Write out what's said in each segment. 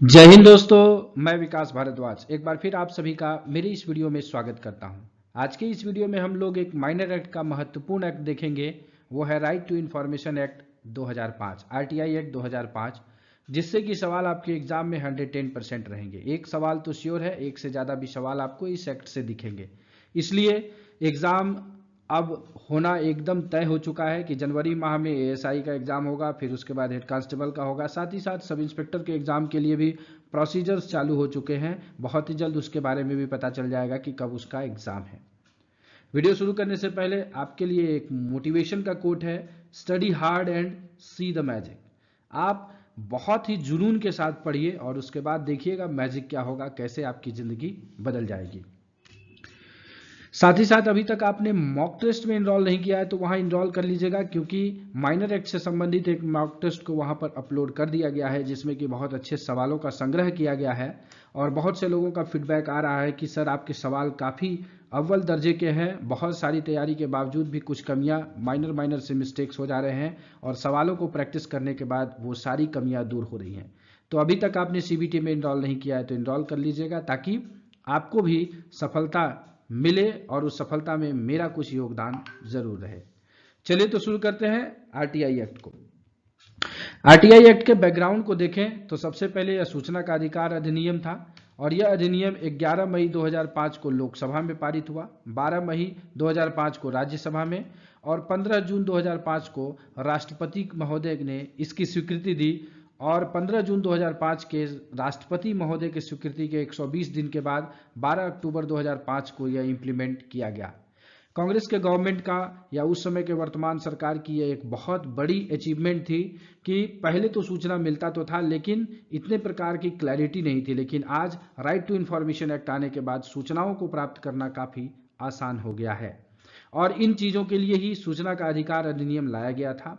जय हिंद दोस्तों, मैं विकास भारद्वाज एक बार फिर आप सभी का मेरे इस वीडियो में स्वागत करता हूं। आज के इस वीडियो में हम लोग एक माइनर एक्ट का महत्वपूर्ण एक्ट देखेंगे। वो है right to information act 2005, RTI act 2005, जिससे कि सवाल आपके एग्जाम में 110% रहेंगे। एक सवाल तो श्योर है, एक से ज़्यादा भी सवाल आपको इस एक्ट से दिखेंगे। इसलिए एग्ज़ाम अब होना एकदम तय हो चुका है कि जनवरी माह में एएसआई का एग्ज़ाम होगा, फिर उसके बाद हेड कांस्टेबल का होगा, साथ ही साथ सब इंस्पेक्टर के एग्ज़ाम के लिए भी प्रोसीजर्स चालू हो चुके हैं। बहुत ही जल्द उसके बारे में भी पता चल जाएगा कि कब उसका एग्ज़ाम है। वीडियो शुरू करने से पहले आपके लिए एक मोटिवेशन का कोट है, study hard and see the magic. आप बहुत ही जुनून के साथ पढ़िए और उसके बाद देखिएगा मैजिक क्या होगा, कैसे आपकी ज़िंदगी बदल जाएगी। साथ ही साथ अभी तक आपने मॉक टेस्ट में इनरोल नहीं किया है तो वहां इनरोल कर लीजिएगा, क्योंकि माइनर एक्ट से संबंधित एक मॉक टेस्ट को वहां पर अपलोड कर दिया गया है, जिसमें कि बहुत अच्छे सवालों का संग्रह किया गया है। और बहुत से लोगों का फीडबैक आ रहा है कि सर आपके सवाल काफ़ी अव्वल दर्जे के हैं, बहुत सारी तैयारी के बावजूद भी कुछ कमियां माइनर से मिस्टेक्स हो जा रहे हैं, और सवालों को प्रैक्टिस करने के बाद वो सारी कमियां दूर हो रही हैं। तो अभी तक आपने सीबीटी में इनरोल नहीं किया है तो इनरोल कर लीजिएगा, ताकि आपको भी सफलता मिले और उस सफलता में मेरा कुछ योगदान जरूर रहे। चलिए तो शुरू करते हैं आरटीआई एक्ट को। आरटीआई एक्ट के बैकग्राउंड को देखें तो सबसे पहले यह सूचना का अधिकार अधिनियम था, और यह अधिनियम 11 मई 2005 को लोकसभा में पारित हुआ, 12 मई 2005 को राज्यसभा में, और 15 जून 2005 को राष्ट्रपति महोदय ने इसकी स्वीकृति दी। और 15 जून 2005 के राष्ट्रपति महोदय की स्वीकृति के 120 दिन के बाद 12 अक्टूबर 2005 को यह इंप्लीमेंट किया गया। कांग्रेस के गवर्नमेंट का या उस समय के वर्तमान सरकार की यह एक बहुत बड़ी अचीवमेंट थी कि पहले तो सूचना मिलता तो था, लेकिन इतने प्रकार की क्लैरिटी नहीं थी। लेकिन आज राइट टू इन्फॉर्मेशन एक्ट आने के बाद सूचनाओं को प्राप्त करना काफ़ी आसान हो गया है, और इन चीज़ों के लिए ही सूचना का अधिकार अधिनियम लाया गया था।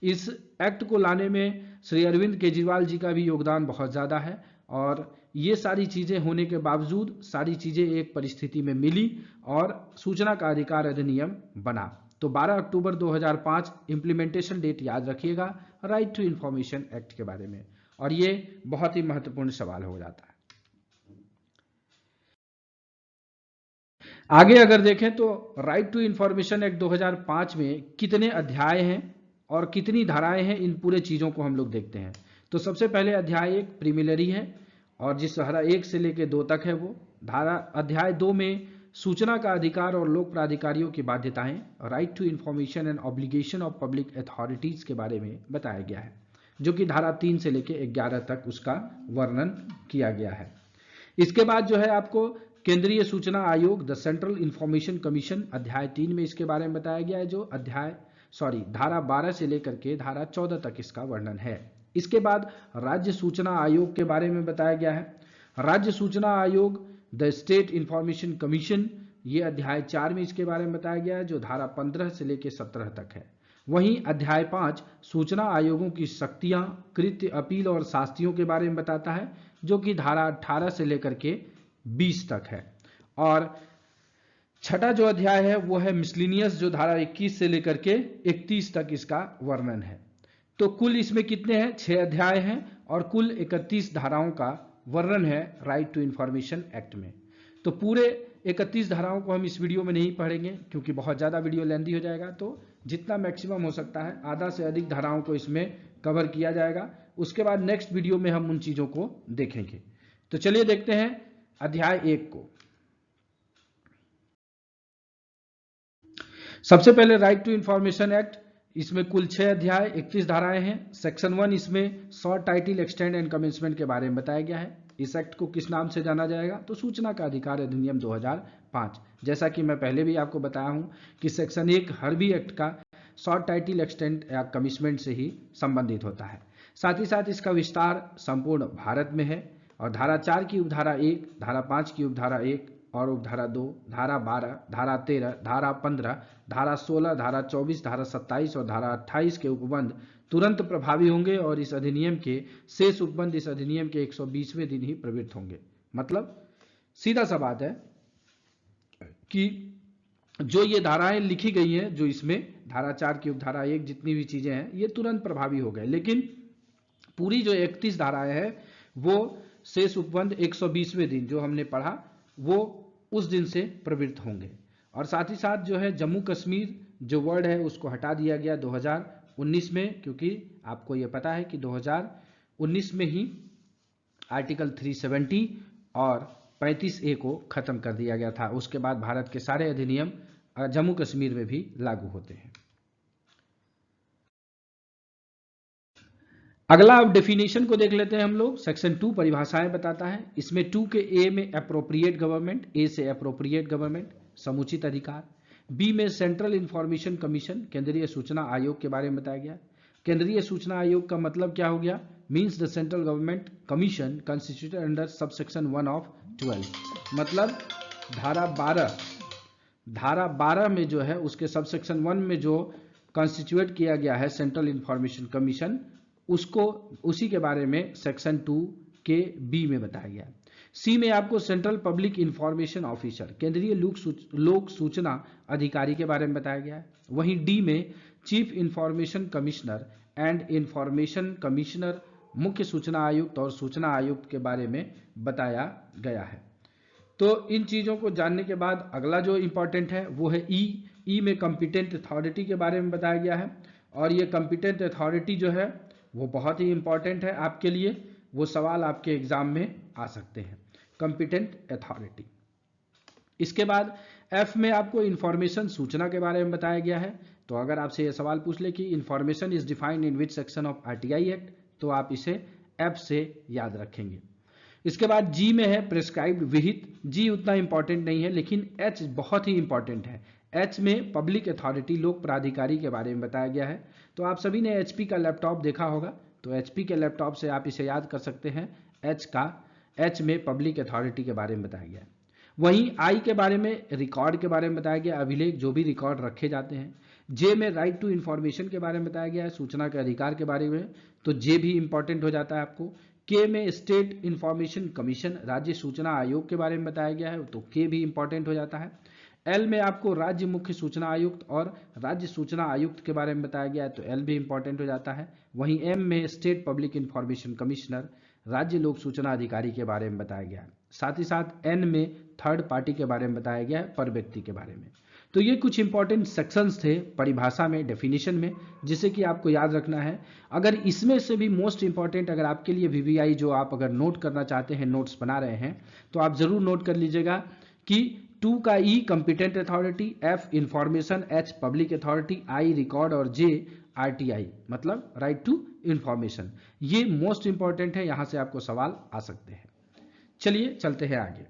इस एक्ट को लाने में श्री अरविंद केजरीवाल जी का भी योगदान बहुत ज़्यादा है, और ये सारी चीज़ें होने के बावजूद सारी चीज़ें एक परिस्थिति में मिली और सूचना का अधिकार अधिनियम बना। तो 12 अक्टूबर 2005 इम्प्लीमेंटेशन डेट याद रखिएगा राइट टू इन्फॉर्मेशन एक्ट के बारे में, और ये बहुत ही महत्वपूर्ण सवाल हो जाता है। आगे अगर देखें तो राइट टू इन्फॉर्मेशन एक्ट 2005 में कितने अध्याय हैं और कितनी धाराएं हैं, इन पूरे चीज़ों को हम लोग देखते हैं। तो सबसे पहले अध्याय 1 प्रीमिलरी है, और जिस धारा 1 से लेकर 2 तक है वो धारा। अध्याय 2 में सूचना का अधिकार और लोक प्राधिकारियों की बाध्यताएं, right to information and obligation of public authorities के बारे में बताया गया है, जो कि धारा 3 से लेकर 11 तक उसका वर्णन किया गया है। इसके बाद जो है आपको केंद्रीय सूचना आयोग, द सेंट्रल इंफॉर्मेशन कमीशन, अध्याय 3 में इसके बारे में बताया गया है, जो धारा 12 से लेकर के धारा 14 तक इसका वर्णन है। इसके बाद राज्य सूचना आयोग के बारे में बताया गया है। राज्य सूचना आयोग, द स्टेट इंफॉर्मेशन कमीशन, ये अध्याय 4 में इसके बारे में बताया गया है, जो धारा 15 से लेकर 17 तक है। वहीं अध्याय 5 सूचना आयोगों की शक्तियां, कृत्य, अपील और शास्तियों के बारे में बताता है, जो कि धारा 18 से लेकर के 20 तक है। और छठा जो अध्याय है वो है मिसलिनियस, जो धारा 21 से लेकर के 31 तक इसका वर्णन है। तो कुल इसमें कितने हैं? 6 अध्याय हैं और कुल 31 धाराओं का वर्णन है राइट टू इन्फॉर्मेशन एक्ट में। तो पूरे 31 धाराओं को हम इस वीडियो में नहीं पढ़ेंगे, क्योंकि बहुत ज़्यादा वीडियो लेंथी हो जाएगा। तो जितना मैक्सिमम हो सकता है आधा से अधिक धाराओं को इसमें कवर किया जाएगा। उसके बाद नेक्स्ट वीडियो में हम उन चीज़ों को देखेंगे। तो चलिए देखते हैं अध्याय 1 को। सबसे पहले राइट टू इन्फॉर्मेशन एक्ट, इसमें कुल 6 अध्याय 31 धाराएं हैं। सेक्शन 1 इसमें short title, extend and commencement के बारे में बताया गया है। इस एक्ट को किस नाम से जाना जाएगा? तो सूचना का अधिकार अधिनियम 2005। जैसा कि मैं पहले भी आपको बताया हूं कि सेक्शन 1 हर भी एक्ट का शॉर्ट टाइटल, एक्सटेंड या कमिटमेंट से ही संबंधित होता है। साथ ही साथ इसका विस्तार संपूर्ण भारत में है, और धारा 4 की उपधारा 1, धारा 5 की उपधारा 1 और उपधारा 2, धारा 12, धारा 13, धारा 15, धारा 16, धारा 24, धारा 27 और धारा 28 के उपबंध तुरंत प्रभावी होंगे, और इस अधिनियम के शेष उपबंध इस अधिनियम के 120वें दिन ही प्रवृत्त होंगे। मतलब सीधा सा बात है कि जो ये धाराएं लिखी गई हैं, जो इसमें धारा 4 की उपधारा 1 जितनी भी चीजें हैं, ये तुरंत प्रभावी हो गए। लेकिन पूरी जो 31 धाराएं हैं वो शेष उपबंध 120वें दिन जो हमने पढ़ा वो उस दिन से प्रवृत्त होंगे। और साथ ही साथ जो है जम्मू कश्मीर जो वर्ड है उसको हटा दिया गया 2019 में, क्योंकि आपको ये पता है कि 2019 में ही आर्टिकल 370 और 35A को खत्म कर दिया गया था। उसके बाद भारत के सारे अधिनियम जम्मू कश्मीर में भी लागू होते हैं। अगला अब डेफिनेशन को देख लेते हैं हम लोग। सेक्शन 2 परिभाषाएं बताता है। इसमें 2 के ए में एप्रोप्रिएट गवर्नमेंट, ए से एप्रोप्रिएट गवर्नमेंट समुचित अधिकार, बी में सेंट्रल इंफॉर्मेशन कमीशन केंद्रीय सूचना आयोग के बारे में बताया गया। केंद्रीय सूचना आयोग का मतलब क्या हो गया? Means the central government commission constituted under subsection 1 of 12, मतलब धारा 12 में जो है उसके सबसेक्शन 1 में जो कॉन्स्टिट्यूट किया गया है सेंट्रल इंफॉर्मेशन कमीशन, उसको उसी के बारे में सेक्शन 2 के बी में बताया गया। सी में आपको सेंट्रल पब्लिक इंफॉर्मेशन ऑफिसर केंद्रीय लोक सूचना अधिकारी के बारे में बताया गया है। वहीं डी में chief information commissioner and information commissioner मुख्य सूचना आयुक्त और सूचना आयुक्त के बारे में बताया गया है। तो इन चीजों को जानने के बाद अगला जो इंपॉर्टेंट है वो है ई में कॉम्पिटेंट अथॉरिटी के बारे में बताया गया है। और ये कॉम्पिटेंट अथॉरिटी जो है वो बहुत ही इंपॉर्टेंट है आपके लिए, वो सवाल आपके एग्जाम में आ सकते हैं, कॉम्पिटेंट अथॉरिटी। इसके बाद एफ में आपको इंफॉर्मेशन सूचना के बारे में बताया गया है। तो अगर आपसे ये सवाल पूछ ले कि information is defined in which section of RTI act, तो आप इसे एफ से याद रखेंगे। इसके बाद जी में है प्रिस्क्राइब्ड विहित। जी उतना इंपॉर्टेंट नहीं है, लेकिन एच बहुत ही इंपॉर्टेंट है। एच में पब्लिक अथॉरिटी लोक प्राधिकारी के बारे में बताया गया है। तो आप सभी ने एचपी का लैपटॉप देखा होगा, तो एचपी के लैपटॉप से आप इसे याद कर सकते हैं। एच में पब्लिक अथॉरिटी के बारे में बताया गया है। वहीं आई के बारे में रिकॉर्ड के बारे में बताया गया, अभिलेख जो भी रिकॉर्ड रखे जाते हैं। जे में राइट टू इंफॉर्मेशन के बारे में बताया गया है, सूचना के अधिकार के बारे में, तो जे भी इंपॉर्टेंट हो जाता है आपको। के में स्टेट इंफॉर्मेशन कमीशन राज्य सूचना आयोग के बारे में बताया गया है, तो के भी इंपॉर्टेंट हो जाता है। एल में आपको राज्य मुख्य सूचना आयुक्त और राज्य सूचना आयुक्त के बारे में बताया गया है, तो एल भी इंपॉर्टेंट हो जाता है। वहीं एम में स्टेट पब्लिक इंफॉर्मेशन कमिश्नर राज्य लोक सूचना अधिकारी के बारे में बताया गया है। साथ ही साथ एन में थर्ड पार्टी के बारे में बताया गया है, पर व्यक्ति के बारे में। तो ये कुछ इंपॉर्टेंट सेक्शंस थे परिभाषा में, डेफिनेशन में, जिसे कि आपको याद रखना है। अगर इसमें से भी मोस्ट इंपॉर्टेंट अगर आपके लिए वीवीआई जो आप अगर नोट करना चाहते हैं, नोट्स बना रहे हैं, तो आप जरूर नोट कर लीजिएगा कि 2 का E competent authority, F information, H public authority, I record और जे आरटीआई मतलब राइट टू इंफॉर्मेशन। ये मोस्ट इंपॉर्टेंट है, यहां से आपको सवाल आ सकते हैं। चलिए चलते हैं आगे।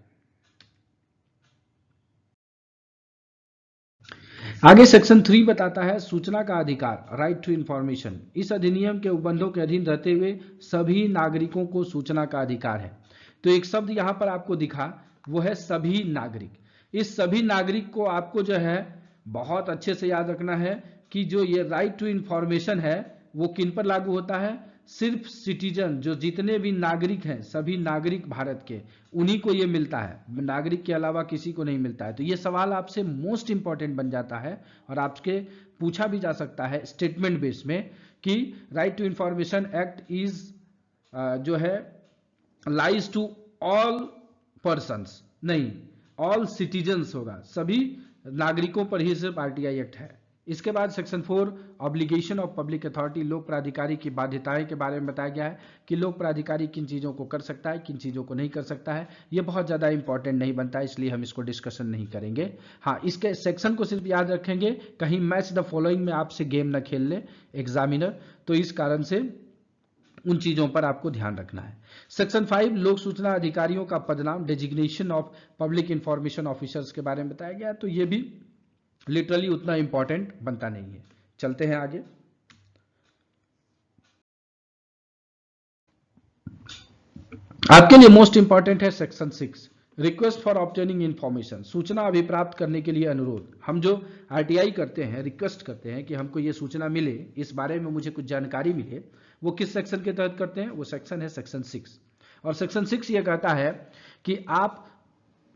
आगे सेक्शन 3 बताता है सूचना का अधिकार, राइट टू इंफॉर्मेशन। इस अधिनियम के उपबंधों के अधीन रहते हुए सभी नागरिकों को सूचना का अधिकार है। तो एक शब्द यहां पर आपको दिखा, वो है सभी नागरिक। इस सभी नागरिक को आपको जो है बहुत अच्छे से याद रखना है कि जो ये राइट टू इंफॉर्मेशन है वो किन पर लागू होता है? सिर्फ सिटीजन, जो जितने भी नागरिक हैं, सभी नागरिक भारत के, उन्हीं को ये मिलता है, नागरिक के अलावा किसी को नहीं मिलता है। तो ये सवाल आपसे मोस्ट इंपॉर्टेंट बन जाता है और आपके पूछा भी जा सकता है स्टेटमेंट बेस में कि right to information act is जो है लाइज टू ऑल पर्सन्स, नहीं ऑल सिटीजन्स होगा, सभी नागरिकों पर ही सिर्फ आरटीआई एक्ट है। इसके बाद section 4 obligation of public authority, लोक प्राधिकारी की बाध्यताएं के बारे में बताया गया है कि लोक प्राधिकारी किन चीज़ों को कर सकता है, किन चीज़ों को नहीं कर सकता है। ये बहुत ज़्यादा इंपॉर्टेंट नहीं बनता है, इसलिए हम इसको डिस्कशन नहीं करेंगे। हाँ, इसके सेक्शन को सिर्फ याद रखेंगे, कहीं मैच द फॉलोइंग में आपसे गेम न खेल ले एग्जामिनर, तो इस कारण से उन चीज़ों पर आपको ध्यान रखना है। सेक्शन 5 लोक सूचना अधिकारियों का पदनाम, designation of public information officers के बारे में बताया गया, तो ये भी लिटरली उतना इंपॉर्टेंट बनता नहीं है। चलते हैं आगे। आपके लिए मोस्ट इंपॉर्टेंट है section 6 request for obtaining information, सूचना अभिप्राप्त करने के लिए अनुरोध। हम जो आरटीआई करते हैं, रिक्वेस्ट करते हैं कि हमको ये सूचना मिले, इस बारे में मुझे कुछ जानकारी मिले, वो किस सेक्शन के तहत करते हैं? वो सेक्शन है सेक्शन 6। और सेक्शन 6 ये कहता है कि आप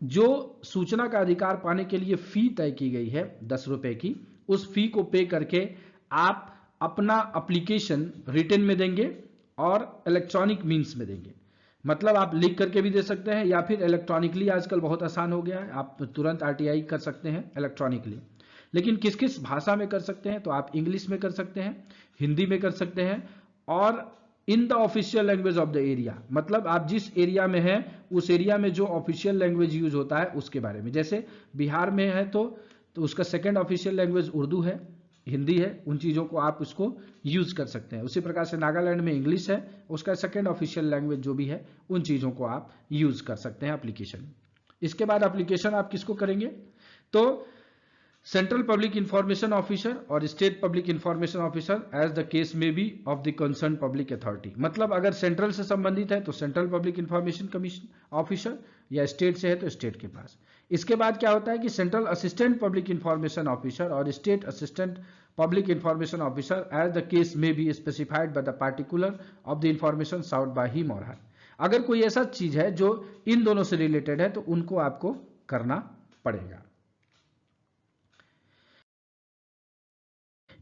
जो सूचना का अधिकार पाने के लिए फी तय की गई है 10 रुपए की, उस फी को पे करके आप अपना एप्लीकेशन रिटन में देंगे और इलेक्ट्रॉनिक मीन्स में देंगे। मतलब आप लिख करके भी दे सकते हैं या फिर इलेक्ट्रॉनिकली, आजकल बहुत आसान हो गया है, आप तुरंत आरटीआई कर सकते हैं इलेक्ट्रॉनिकली। लेकिन किस किस भाषा में कर सकते हैं, तो आप इंग्लिश में कर सकते हैं, हिंदी में कर सकते हैं, और in the official language of the area, मतलब आप जिस एरिया में हैं उस एरिया में जो ऑफिशियल लैंग्वेज यूज होता है उसके बारे में। जैसे बिहार में है तो उसका सेकेंड ऑफिशियल लैंग्वेज उर्दू है, हिंदी है, उन चीज़ों को आप उसको यूज कर सकते हैं। उसी प्रकार से नागालैंड में इंग्लिश है, उसका सेकेंड ऑफिशियल लैंग्वेज जो भी है, उन चीज़ों को आप यूज कर सकते हैं एप्लीकेशन। इसके बाद एप्लीकेशन आप किसको करेंगे, तो सेंट्रल पब्लिक इंफॉर्मेशन ऑफिसर और state public information officer as the case may be of the concern public authority. मतलब अगर सेंट्रल से संबंधित है तो central public information commission officer, या स्टेट से है तो स्टेट के पास। इसके बाद क्या होता है कि central assistant public information officer और state assistant public information officer as the case may be specified by the particular of the information sought by him और हर। अगर कोई ऐसा चीज है जो इन दोनों से रिलेटेड है तो उनको आपको करना पड़ेगा।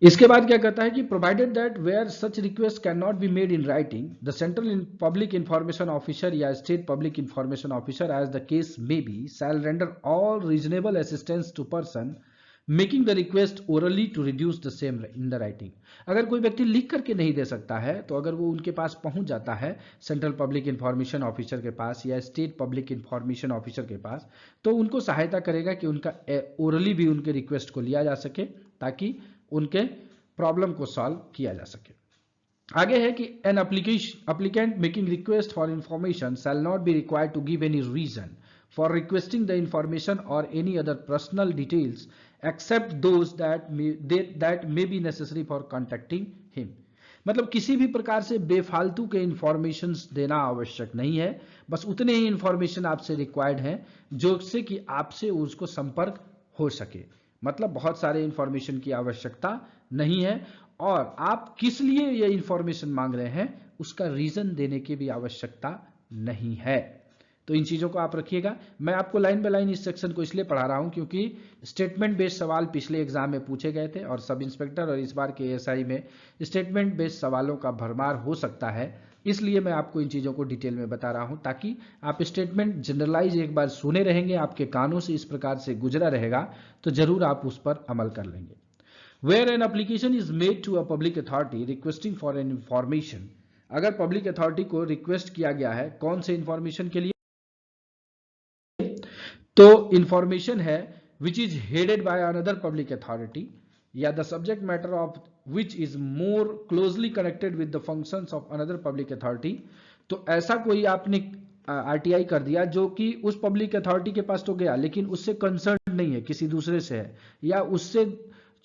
इसके बाद क्या कहता है कि provided that where such request can not be made in writing, the central public information officer या state public information officer as the case may be shall render all reasonable assistance to person making the request orally to reduce the same in the writing. अगर कोई व्यक्ति लिख करके नहीं दे सकता है तो अगर वो उनके पास पहुंच जाता है सेंट्रल पब्लिक इंफॉर्मेशन ऑफिसर के पास या स्टेट पब्लिक इंफॉर्मेशन ऑफिसर के पास, तो उनको सहायता करेगा कि उनका ओरली भी उनके रिक्वेस्ट को लिया जा सके ताकि उनके प्रॉब्लम को सॉल्व किया जा सके। आगे है कि an applicant making request for information shall not be required to give any reason for requesting the information और any other personal details except those that may be necessary for contacting him. मतलब किसी भी प्रकार से बेफालतू के information देना आवश्यक नहीं है, बस उतने ही इंफॉर्मेशन आपसे रिक्वायर्ड है जो से कि आपसे उसको संपर्क हो सके। मतलब बहुत सारे इंफॉर्मेशन की आवश्यकता नहीं है, और आप किस लिए ये इंफॉर्मेशन मांग रहे हैं उसका रीजन देने की भी आवश्यकता नहीं है। तो इन चीजों को आप रखिएगा। मैं आपको लाइन बाय लाइन इस सेक्शन को इसलिए पढ़ा रहा हूं क्योंकि स्टेटमेंट बेस्ड सवाल पिछले एग्जाम में पूछे गए थे और सब इंस्पेक्टर और इस बार के एएसआई में स्टेटमेंट बेस्ड सवालों का भरमार हो सकता है, इसलिए मैं आपको इन चीज़ों को डिटेल में बता रहा हूं ताकि आप स्टेटमेंट जनरलाइज एक बार सुने रहेंगे, आपके कानों से इस प्रकार से गुजरा रहेगा तो जरूर आप उस पर अमल कर लेंगे। Where an application is made to a public authority requesting for an information, अगर पब्लिक अथॉरिटी को रिक्वेस्ट किया गया है कौन से इंफॉर्मेशन के लिए, तो इंफॉर्मेशन है which is headed by another public authority या the subject matter of which is more closely connected with the functions of another public authority. तो ऐसा कोई आपने आरटीआई कर दिया जो कि उस पब्लिक अथॉरिटी के पास तो गया लेकिन उससे कंसर्न नहीं है, किसी दूसरे से है, या उससे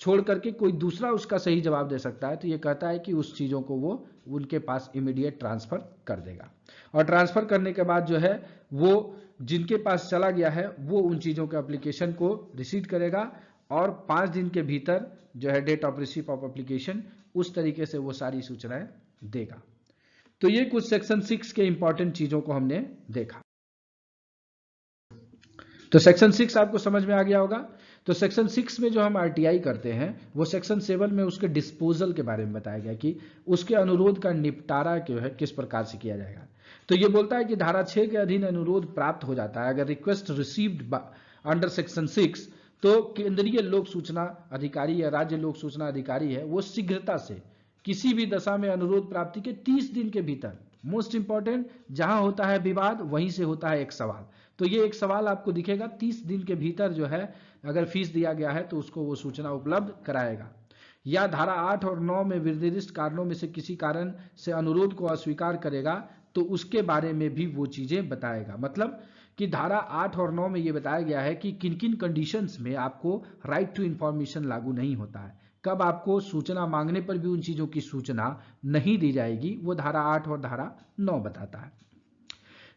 छोड़ करके कोई दूसरा उसका सही जवाब दे सकता है, तो ये कहता है कि उस चीज़ों को वो उनके पास इमीडिएट ट्रांसफर कर देगा। और ट्रांसफर करने के बाद जो है वो जिनके पास चला गया है वो उन चीज़ों के एप्लीकेशन को रिसीव करेगा और 5 दिन के भीतर जो है date of receive of application उस तरीके से वो सारी सूचनाएं देगा। तो ये कुछ सेक्शन 6 के इंपॉर्टेंट चीज़ों को हमने देखा। तो सेक्शन 6 आपको समझ में आ गया होगा। तो सेक्शन 6 में जो हम आरटीआई करते हैं वो सेक्शन 7 में उसके डिस्पोजल के बारे में बताया गया कि उसके अनुरोध का निपटारा जो है किस प्रकार से किया जाएगा। तो ये बोलता है कि धारा 6 के अधीन अनुरोध प्राप्त हो जाता है अगर रिक्वेस्ट रिसीव्ड अंडर सेक्शन 6, तो केंद्रीय लोक सूचना अधिकारी या राज्य लोक सूचना अधिकारी है वो शीघ्रता से किसी भी दशा में अनुरोध प्राप्ति के 30 दिन के भीतर, मोस्ट इंपॉर्टेंट जहां होता है विवाद वहीं से होता है एक सवाल, तो ये एक सवाल आपको दिखेगा 30 दिन के भीतर जो है अगर फीस दिया गया है तो उसको वो सूचना उपलब्ध कराएगा। या धारा 8 और 9 में निर्दिष्ट कारणों में से किसी कारण से अनुरोध को अस्वीकार करेगा तो उसके बारे में भी वो चीजें बताएगा। मतलब कि धारा 8 और 9 में ये बताया गया है कि किन किन कंडीशंस में आपको राइट टू इंफॉर्मेशन लागू नहीं होता है, कब आपको सूचना मांगने पर भी उन चीजों की सूचना नहीं दी जाएगी, वो धारा 8 और धारा 9 बताता है।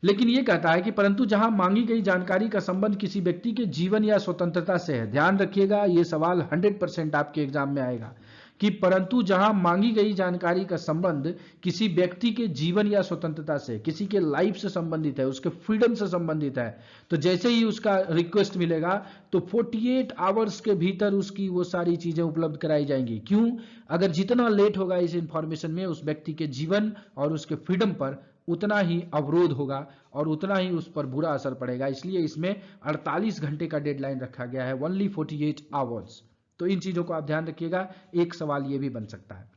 लेकिन यह कहता है कि परंतु जहां मांगी गई जानकारी का संबंध किसी व्यक्ति के जीवन या स्वतंत्रता से है, ध्यान रखिएगा यह सवाल 100% आपके एग्जाम में आएगा कि परंतु जहां मांगी गई जानकारी का संबंध किसी व्यक्ति के जीवन या स्वतंत्रता से, किसी के लाइफ से संबंधित है, उसके फ्रीडम से संबंधित है, तो जैसे ही उसका रिक्वेस्ट मिलेगा तो 48 आवर्स के भीतर उसकी वो सारी चीजें उपलब्ध कराई जाएंगी। क्यों? अगर जितना लेट होगा इस इंफॉर्मेशन में उस व्यक्ति के जीवन और उसके फ्रीडम पर उतना ही अवरोध होगा और उतना ही उस पर बुरा असर पड़ेगा। इसलिए इसमें 48 घंटे का डेडलाइन रखा गया है, ओनली 48 आवर्स। तो इन चीजों को आप ध्यान रखिएगा। एक सवाल ये भी बन सकता है।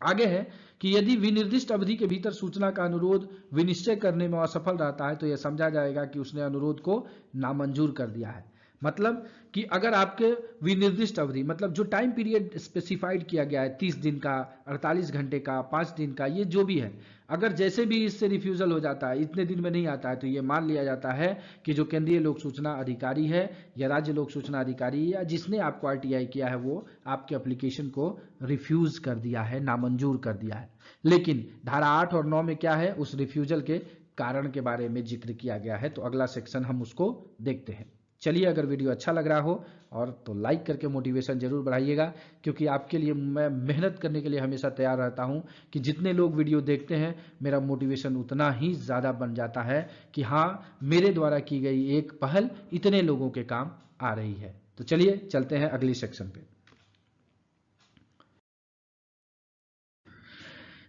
आगे है कि यदि विनिर्दिष्ट अवधि के भीतर सूचना का अनुरोध विनिश्चय करने में असफल रहता है तो यह समझा जाएगा कि उसने अनुरोध को नामंजूर कर दिया है। मतलब कि अगर आपके विनिर्दिष्ट अवधि, मतलब जो टाइम पीरियड स्पेसिफाइड किया गया है 30 दिन का, 48 घंटे का, 5 दिन का, ये जो भी है, अगर जैसे भी इससे रिफ्यूजल हो जाता है, इतने दिन में नहीं आता है, तो ये मान लिया जाता है कि जो केंद्रीय लोक सूचना अधिकारी है या राज्य लोक सूचना अधिकारी या जिसने आपको आरटीआई किया है वो आपके एप्लीकेशन को रिफ्यूज कर दिया है, नामंजूर कर दिया है। लेकिन धारा 8 और 9 में क्या है, उस रिफ्यूजल के कारण के बारे में जिक्र किया गया है। तो अगला सेक्शन हम उसको देखते हैं। चलिए, अगर वीडियो अच्छा लग रहा हो और तो लाइक करके मोटिवेशन जरूर बढ़ाइएगा, क्योंकि आपके लिए मैं मेहनत करने के लिए हमेशा तैयार रहता हूं कि जितने लोग वीडियो देखते हैं मेरा मोटिवेशन उतना ही ज़्यादा बन जाता है कि हाँ, मेरे द्वारा की गई एक पहल इतने लोगों के काम आ रही है। तो चलिए चलते हैं अगली सेक्शन पे।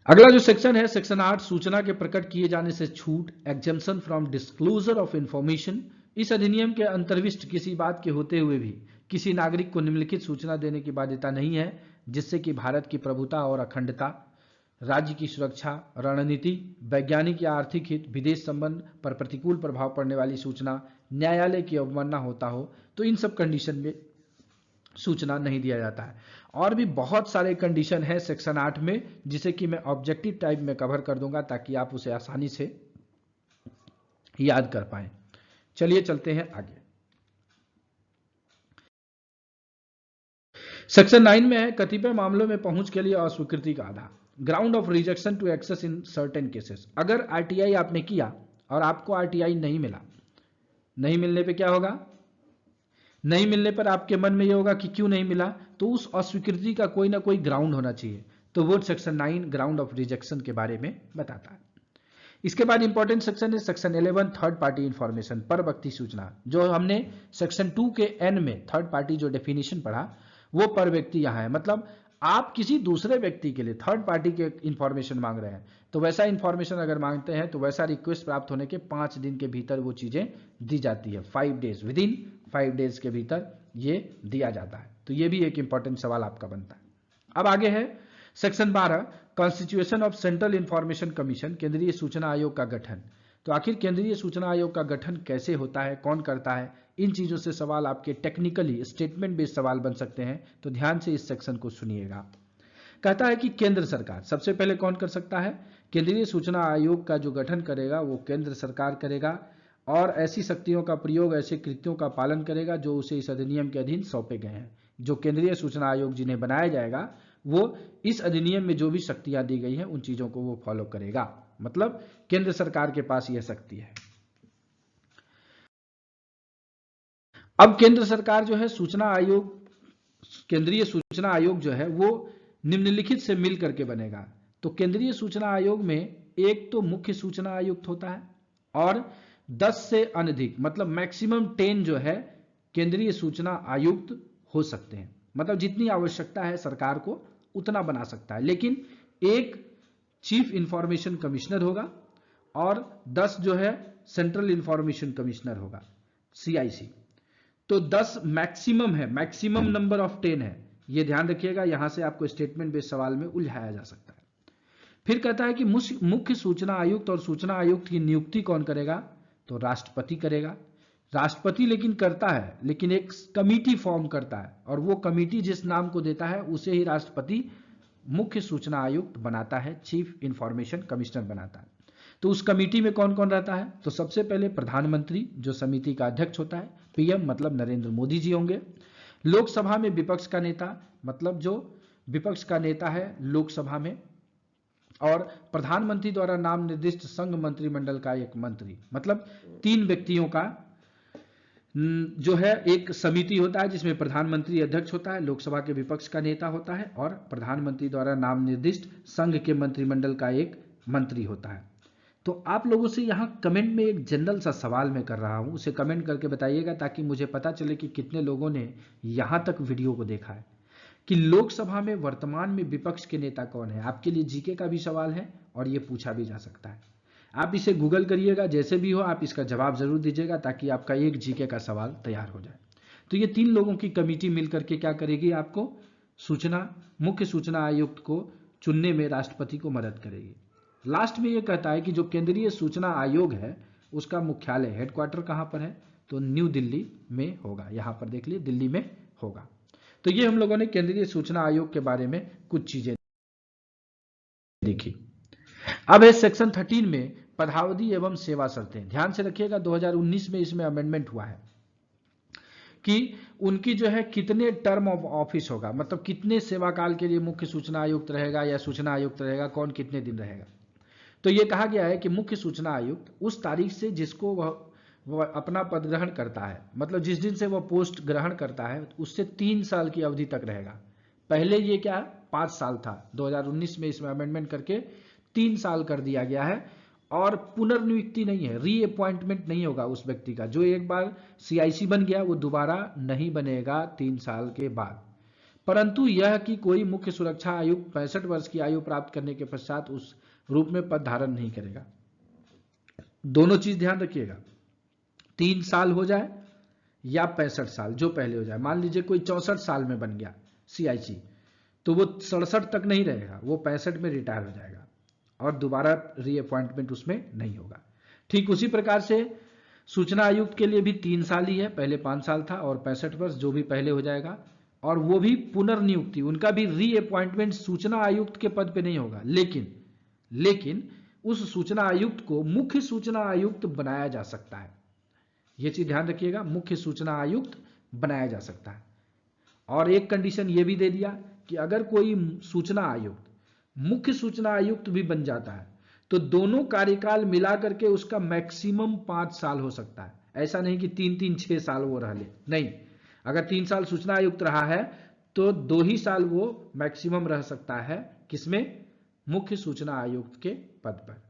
अगला जो सेक्शन है, सेक्शन 8, सूचना के प्रकट किए जाने से छूट, exemption from disclosure of information. इस अधिनियम के अंतर्विष्ट किसी बात के होते हुए भी किसी नागरिक को निम्नलिखित सूचना देने की बाध्यता नहीं है जिससे कि भारत की प्रभुता और अखंडता, राज्य की सुरक्षा, रणनीति, वैज्ञानिक या आर्थिक हित, विदेश संबंध पर प्रतिकूल प्रभाव पड़ने वाली सूचना, न्यायालय की अवमानना होता हो, तो इन सब कंडीशन में सूचना नहीं दिया जाता है। और भी बहुत सारे कंडीशन है सेक्शन 8 में, जिसे कि मैं ऑब्जेक्टिव टाइप में कवर कर दूंगा ताकि आप उसे आसानी से याद कर पाए। चलिए चलते हैं आगे। सेक्शन 9 में है कतिपय मामलों में पहुंच के लिए अस्वीकृति का आधार, ground of rejection to access in certain cases. अगर आरटीआई आपने किया और आपको आरटीआई नहीं मिला, नहीं मिलने पे क्या होगा, नहीं मिलने पर आपके मन में यह होगा कि क्यों नहीं मिला, तो उस अस्वीकृति का कोई ना कोई ग्राउंड होना चाहिए। तो वो सेक्शन 9 ग्राउंड ऑफ रिजेक्शन के बारे में बताता है। इसके बाद इंपॉर्टेंट सेक्शन है सेक्शन 11, थर्ड पार्टी इंफॉर्मेशन, पर व्यक्ति सूचना। जो हमने सेक्शन 2 के एन में थर्ड पार्टी जो डेफिनेशन पढ़ा, वो पर व्यक्ति यहां है। मतलब आप किसी दूसरे व्यक्ति के लिए थर्ड पार्टी के इंफॉर्मेशन मांग रहे हैं, तो वैसा इंफॉर्मेशन अगर मांगते हैं तो वैसा रिक्वेस्ट प्राप्त होने के 5 दिन के भीतर वो चीजें दी जाती है। 5 डेज, विद इन 5 डेज के भीतर ये दिया जाता है। तो ये भी एक इंपॉर्टेंट सवाल आपका बनता है। अब आगे है section 12, constitution of central information commission, केंद्रीय सूचना आयोग का गठन। तो आखिर केंद्रीय सूचना आयोग का गठन कैसे होता है, कौन करता है, इन चीजों से सवाल आपके टेक्निकली स्टेटमेंट बेस्ड सवाल बन सकते हैं। तो ध्यान से इस सेक्शन को सुनिएगा। कहता है कि केंद्र सरकार सबसे पहले कौन कर सकता है, केंद्रीय सूचना आयोग का जो गठन करेगा वो केंद्र सरकार करेगा और ऐसी शक्तियों का प्रयोग, ऐसे कृत्यों का पालन करेगा जो उसे इस अधिनियम के अधीन सौंपे गए हैं। जो केंद्रीय सूचना आयोग जिन्हें बनाया जाएगा वो इस अधिनियम में जो भी शक्तियां दी गई हैं उन चीजों को वो फॉलो करेगा। मतलब केंद्र सरकार के पास यह शक्ति है। अब केंद्र सरकार जो है सूचना आयोग, केंद्रीय सूचना आयोग जो है वो निम्नलिखित से मिल करके बनेगा। तो केंद्रीय सूचना आयोग में एक तो मुख्य सूचना आयुक्त होता है और 10 से अनधिक, मतलब मैक्सिमम 10 जो है केंद्रीय सूचना आयुक्त हो सकते हैं। मतलब जितनी आवश्यकता है सरकार को उतना बना सकता है। लेकिन एक चीफ इंफॉर्मेशन कमिश्नर होगा और 10 जो है सेंट्रल इंफॉर्मेशन कमिश्नर होगा, CIC। तो 10 मैक्सिमम है, मैक्सिमम नंबर ऑफ 10 है। यह ध्यान रखिएगा, यहां से आपको स्टेटमेंट बेस्ड सवाल में उलझाया जा सकता है। फिर कहता है कि मुख्य सूचना आयुक्त और सूचना आयुक्त की नियुक्ति कौन करेगा, तो राष्ट्रपति करेगा। राष्ट्रपति लेकिन करता है, लेकिन एक कमिटी फॉर्म करता है और वो कमिटी जिस नाम को देता है उसे ही राष्ट्रपति मुख्य सूचना आयुक्त बनाता है, चीफ इंफॉर्मेशन कमिश्नर बनाता है। तो उस कमिटी में कौन कौन रहता है, तो सबसे पहले प्रधानमंत्री जो समिति का अध्यक्ष होता है, PM मतलब नरेंद्र मोदी जी होंगे। लोकसभा में विपक्ष का नेता, मतलब जो विपक्ष का नेता है लोकसभा में, और प्रधानमंत्री द्वारा नाम निर्दिष्ट संघ मंत्रिमंडल का एक मंत्री। मतलब 3 व्यक्तियों का जो है एक समिति होता है जिसमें प्रधानमंत्री अध्यक्ष होता है, लोकसभा के विपक्ष का नेता होता है और प्रधानमंत्री द्वारा नाम निर्दिष्ट संघ के मंत्रिमंडल का एक मंत्री होता है। तो आप लोगों से यहां कमेंट में एक जनरल सा सवाल मैं कर रहा हूं, उसे कमेंट करके बताइएगा ताकि मुझे पता चले कि कितने लोगों ने यहां तक वीडियो को देखा है। कि लोकसभा में वर्तमान में विपक्ष के नेता कौन है। आपके लिए जीके का भी सवाल है और यह पूछा भी जा सकता है। आप इसे गूगल करिएगा, जैसे भी हो आप इसका जवाब जरूर दीजिएगा ताकि आपका एक जीके का सवाल तैयार हो जाए। तो ये 3 लोगों की कमेटी मिलकर के क्या करेगी, आपको मुख्य सूचना आयुक्त को चुनने में राष्ट्रपति को मदद करेगी। लास्ट में ये कहता है कि जो केंद्रीय सूचना आयोग है उसका मुख्यालय हेडक्वार्टर कहाँ पर है, तो न्यू दिल्ली में होगा। यहाँ पर देख लीजिए दिल्ली में होगा। तो ये हम लोगों ने केंद्रीय सूचना आयोग के बारे में कुछ चीजें देखी। अब है सेक्शन 13 में पदावधि एवं सेवा शर्तें। ध्यान से रखिएगा 2019 में इसमें अमेंडमेंट हुआ है कि उनकी जो है कितने टर्म ऑफ ऑफिस होगा, मतलब कितने सेवा काल के लिए मुख्य सूचना आयुक्त रहेगा या सूचना आयुक्त रहेगा, कौन कितने दिन रहेगा। तो ये कहा गया है कि मुख्य सूचना आयुक्त उस तारीख से जिसको वह अपना पद ग्रहण करता है, मतलब जिस दिन से वह पोस्ट ग्रहण करता है उससे 3 साल की अवधि तक रहेगा। पहले ये क्या 5 साल था, 2019 में इसमें अमेंडमेंट करके 3 साल कर दिया गया है। और पुनर्नियुक्ति नहीं है, रीअपॉइंटमेंट नहीं होगा उस व्यक्ति का। जो एक बार सीआईसी बन गया वो दोबारा नहीं बनेगा 3 साल के बाद। परंतु यह कि कोई मुख्य सुरक्षा आयुक्त 65 वर्ष की आयु प्राप्त करने के पश्चात उस रूप में पद धारण नहीं करेगा। दोनों चीज ध्यान रखिएगा, 3 साल हो जाए या 65 साल, जो पहले हो जाए। मान लीजिए कोई 64 साल में बन गया सीआईसी, तो वो 67 तक नहीं रहेगा, वो 65 में रिटायर हो जाएगा और दोबारा रीअपॉइंटमेंट उसमें नहीं होगा। ठीक उसी प्रकार से सूचना आयुक्त के लिए भी 3 साल ही है, पहले 5 साल था और 65 वर्ष जो भी पहले हो जाएगा। और वो भी पुनर्नियुक्ति, उनका भी रीअपॉइंटमेंट सूचना आयुक्त के पद पे नहीं होगा, लेकिन उस सूचना आयुक्त को मुख्य सूचना आयुक्त बनाया जा सकता है। ये चीज ध्यान रखिएगा, मुख्य सूचना आयुक्त बनाया जा सकता है। और एक कंडीशन ये भी दे दिया कि अगर कोई सूचना आयुक्त मुख्य सूचना आयुक्त भी बन जाता है तो दोनों कार्यकाल मिला करके उसका मैक्सिमम 5 साल हो सकता है। ऐसा नहीं कि 3-3 6 साल वो रह ले, नहीं। अगर 3 साल सूचना आयुक्त रहा है तो 2 ही साल वो मैक्सिमम रह सकता है, किसमें, मुख्य सूचना आयुक्त के पद पर।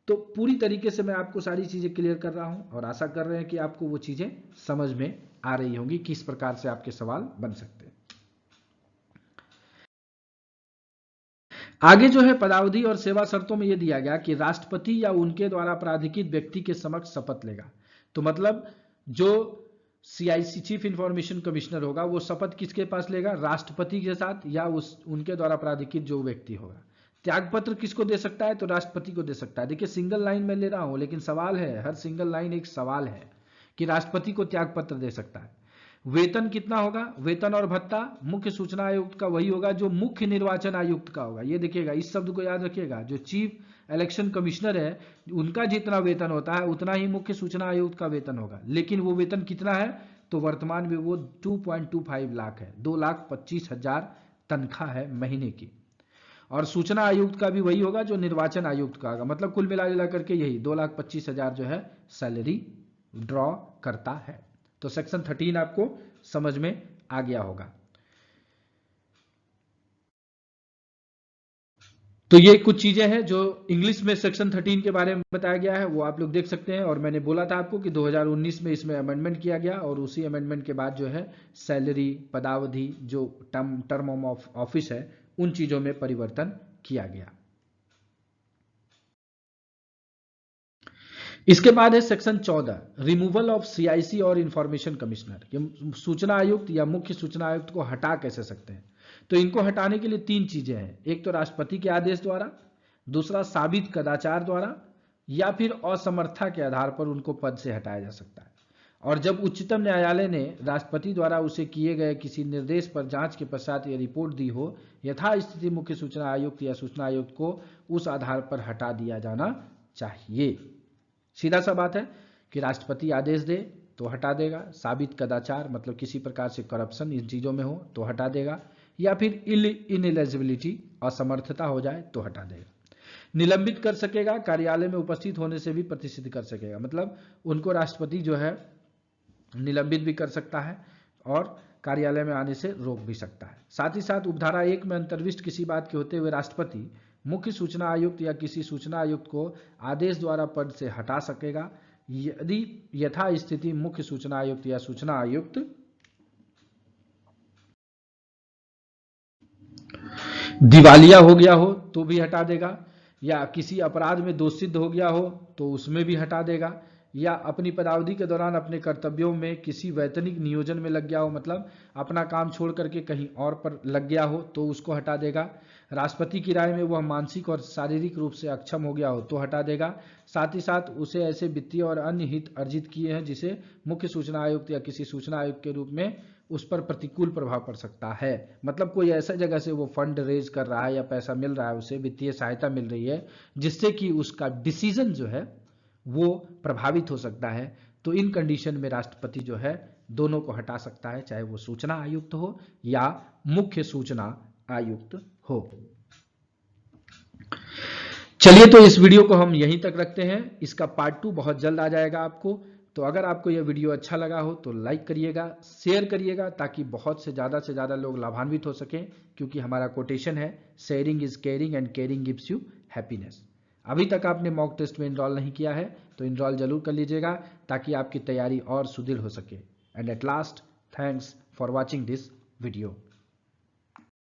तो पूरी तरीके से मैं आपको सारी चीजें क्लियर कर रहा हूं और आशा कर रहे हैं कि आपको वो चीजें समझ में आ रही होंगी, किस प्रकार से आपके सवाल बन सकते हैं। आगे जो है पदावधि और सेवा शर्तों में यह दिया गया कि राष्ट्रपति या उनके द्वारा प्राधिकृत व्यक्ति के समक्ष शपथ लेगा। तो मतलब जो सीआईसी चीफ इंफॉर्मेशन कमिश्नर होगा वो शपथ किसके पास लेगा, राष्ट्रपति के साथ या उनके द्वारा प्राधिकृत जो व्यक्ति होगा। त्यागपत्र किसको दे सकता है, तो राष्ट्रपति को दे सकता है। देखिए सिंगल लाइन में ले रहा हूं लेकिन सवाल है, हर सिंगल लाइन एक सवाल है कि राष्ट्रपति को त्यागपत्र दे सकता है। वेतन कितना होगा, वेतन और भत्ता मुख्य सूचना आयुक्त का वही होगा जो मुख्य निर्वाचन आयुक्त का होगा। ये देखिएगा, इस शब्द को याद रखिएगा, जो चीफ इलेक्शन कमिश्नर है उनका जितना वेतन होता है उतना ही मुख्य सूचना आयुक्त का वेतन होगा। लेकिन वो वेतन कितना है, तो वर्तमान में वो 2.25 लाख है, 2,25,000 तनख्वाह है महीने की। और सूचना आयुक्त का भी वही होगा जो निर्वाचन आयुक्त का होगा। मतलब कुल मिला करके यही 2,25,000 जो है सैलरी ड्रॉ करता है। तो सेक्शन 13 आपको समझ में आ गया होगा। तो ये कुछ चीजें हैं जो इंग्लिश में सेक्शन 13 के बारे में बताया गया है, वो आप लोग देख सकते हैं। और मैंने बोला था आपको कि 2019 में इसमें अमेंडमेंट किया गया और उसी अमेंडमेंट के बाद जो है सैलरी, पदावधि, जो टर्म ऑफ ऑफिस है, उन चीजों में परिवर्तन किया गया। इसके बाद है सेक्शन 14, रिमूवल ऑफ सीआईसी और इंफॉर्मेशन कमिश्नर। सूचना आयुक्त या मुख्य सूचना आयुक्त को हटा कैसे सकते हैं, तो इनको हटाने के लिए 3 चीजें हैं। एक तो राष्ट्रपति के आदेश द्वारा, दूसरा साबित कदाचार द्वारा, या फिर असमर्थता के आधार पर उनको पद से हटाया जा सकता है। और जब उच्चतम न्यायालय ने राष्ट्रपति द्वारा उसे किए गए किसी निर्देश पर जांच के पश्चात यह रिपोर्ट दी हो, यथास्थिति मुख्य सूचना आयुक्त या सूचना आयुक्त को उस आधार पर हटा दिया जाना चाहिए। सीधा सा बात है कि राष्ट्रपति आदेश दे तो हटा देगा, साबित कदाचार मतलब किसी प्रकार से करप्शन इन चीजों में हो तो हटा देगा, या फिर इनएलिजिबिलिटी असमर्थता हो जाए तो हटा देगा। निलंबित कर सकेगा, कार्यालय में उपस्थित होने से भी प्रतिषिद्ध कर सकेगा। मतलब उनको राष्ट्रपति जो है निलंबित भी कर सकता है और कार्यालय में आने से रोक भी सकता है। साथ ही साथ उपधारा 1 में अंतर्विष्ट किसी बात के होते हुए राष्ट्रपति मुख्य सूचना आयुक्त या किसी सूचना आयुक्त को आदेश द्वारा पद से हटा सकेगा यदि यथा स्थिति मुख्य सूचना आयुक्त या सूचना आयुक्त दिवालिया हो गया हो तो भी हटा देगा, या किसी अपराध में दोषी हो गया हो तो उसमें भी हटा देगा, या अपनी पदावधि के दौरान अपने कर्तव्यों में किसी वैतनिक नियोजन में लग गया हो, मतलब अपना काम छोड़ करके कहीं और पर लग गया हो तो उसको हटा देगा। राष्ट्रपति की राय में वह मानसिक और शारीरिक रूप से अक्षम हो गया हो तो हटा देगा। साथ ही साथ उसे ऐसे वित्तीय और अन्य हित अर्जित किए हैं जिसे मुख्य सूचना आयुक्त या किसी सूचना आयुक्त के रूप में उस पर प्रतिकूल प्रभाव पड़ सकता है। मतलब कोई ऐसा जगह से वो फंड रेज कर रहा है या पैसा मिल रहा है, उसे वित्तीय सहायता मिल रही है जिससे कि उसका डिसीजन जो है वो प्रभावित हो सकता है। तो इन कंडीशन में राष्ट्रपति जो है दोनों को हटा सकता है, चाहे वो सूचना आयुक्त हो या मुख्य सूचना आयुक्त हो। चलिए, तो इस वीडियो को हम यहीं तक रखते हैं। इसका पार्ट 2 बहुत जल्द आ जाएगा आपको। तो अगर आपको यह वीडियो अच्छा लगा हो तो लाइक करिएगा, शेयर करिएगा, ताकि बहुत से ज़्यादा लोग लाभान्वित हो सकें, क्योंकि हमारा कोटेशन है sharing is caring and caring gives you happiness. अभी तक आपने मॉक टेस्ट में इनरोल नहीं किया है तो इनरोल जरूर कर लीजिएगा, ताकि आपकी तैयारी और सुदृढ़ हो सके। And at last, thanks for watching this video.